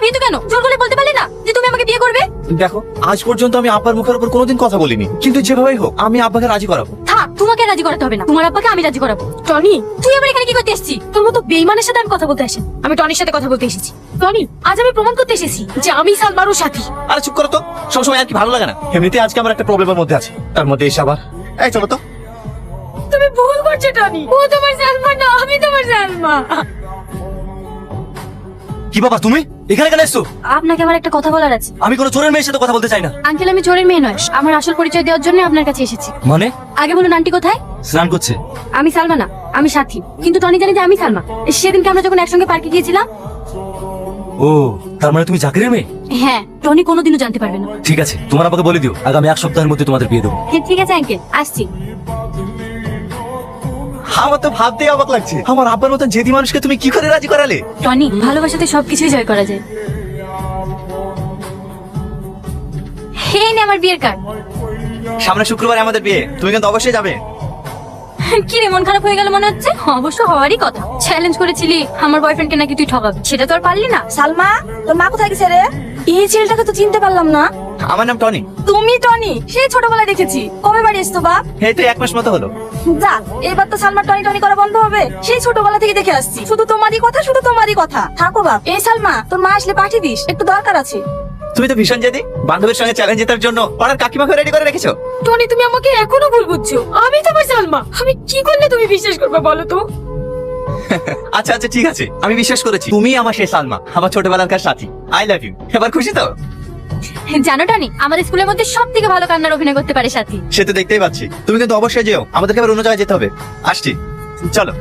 ভীতু কেন? জোর করে বলতে পারলে না যে তুমি আমাকে বিয়ে করবে? দেখো, আজ পর্যন্ত আমি আব্বার মুখের উপর কোনোদিন কথা বলিনি, কিন্তু যেভাবেই হোক আমি আব্বাকে রাজি করাবো। থাক, তোমাকে রাজি করাতে হবে না, তোমার আব্বাকে আমি রাজি করাবো। টনি, তুই আমার এখানে কি করতে এসেছিস? তোর মতো বেইমানের সাথে আমি কথা বলতে আসি? আমি টনির সাথে কথা বলতে এসেছি। টনি, আজ আমি প্রমাণ করতে এসেছি যে আমি সালমারও সাথী। আরে চুপ করো তো, সবসময় আর কি ভালো লাগে না? এমনিতে আজকে আমার একটা প্রবলেমের মধ্যে আছে, তার মধ্যে এসে আবার এই চলো তো। তুমি ভুল করছো টনি, ও তোমার সালমা না, আমি তোমার সালমা। কি বাবা তুমি এখানে কেন এসছো? আপনাকে আমার একটা কথা বলার আছে। আমি কোনো চোরের মেয়ের সাথে কথা বলতে চাই না। আঙ্কেল, আমি চোরের মেয়ে নয়, আমার আসল পরিচয় দেওয়ার জন্য আপনার কাছে এসেছি। মানে? আগে বলুন আন্টি কোথায়? স্নান করছে। আমি সালমা না, আমি সাথী। কিন্তু টনি জানে যে আমি সালমা। সেদিনকে আমরা যখন একসঙ্গে পার্কে গিয়েছিলাম। ও, তার মানে তুমি জাকিরের মেয়ে? হ্যাঁ, টনি কোনোদিনও জানতে পারবে না। ঠিক আছে, তোমার আব্বাকে বলে দিও আগামী 1 সপ্তাহের মধ্যে তোমাদের বিয়ে দেবো। হ্যাঁ ঠিক আছে আঙ্কেল, আসছি। আমার তো ভাবতেই অবাক লাগছে, আমার আব্বার মতন জেদি মানুষকে তুমি কি করে রাজি করালে? টনি, ভালোবাসাতে সবকিছুই জয় করা যায়। হে নে আমার বিয়ের কার্ড। সামনে শুক্রবারে আমাদের বিয়ে, তুমি কিন্তু অবশ্যই যাবে। কি রে, মন খারাপ হয়ে গেল মনে হচ্ছে? অবশ্য হওয়ারই কথা। চ্যালেঞ্জ করেছিলি আমার বয়ফ্রেন্ডকে নাকি তুই ঠকাবি, সেটা তো আর পারলি না। সালমা, তোর মা কোথায় গেছে রে? এই ছেলেটাকে তো চিনতে পারলাম না। আমার নাম টনি। তুমি টনি? সেই ছোটবেলায় দেখেছি। কবে বাড়ি এসছো বাপ? এই তো 1 মাস মতো হলো। যা, এবার তো সালমা টনি টনি করা বন্ধ হবে। সেই ছোটবেলা থেকে দেখে আসছি, শুধু তোমারই কথা, শুধু তোমারই কথা। থাকো বাপ। এই সালমা, তোর মা আসলে পাঠিয়ে দিস, একটু দরকার আছে। তুমি তো ভীষণ জেদি, বান্ধবীর সঙ্গে চ্যালেঞ্জ জেতার জন্য পাড়ার কাকিমাকে রেডি করে রেখেছো। টনি, তুমি আমাকে এখনো ভুল বুঝছো। আমি তোমার সালমা। আমি কি করলে তুমি বিশ্বাস করবে বলো তো? আচ্ছা আচ্ছা ঠিক আছে, আমি বিশ্বাস করেছি তুমি আমার সেই সালমা, আমার ছোটবেলার সাথী। I love you. এবার খুশি তো? জানো টনি, আমাদের স্কুলের মধ্যে সব থেকে ভালো কান্নার অভিনয় করতে পারে সাথী। সে তো দেখতেই পাচ্ছি। তুমি কিন্তু অবশ্যই যেও, আমাদেরকে আবার অন্য জায়গায় যেতে হবে। আসছি, চলো।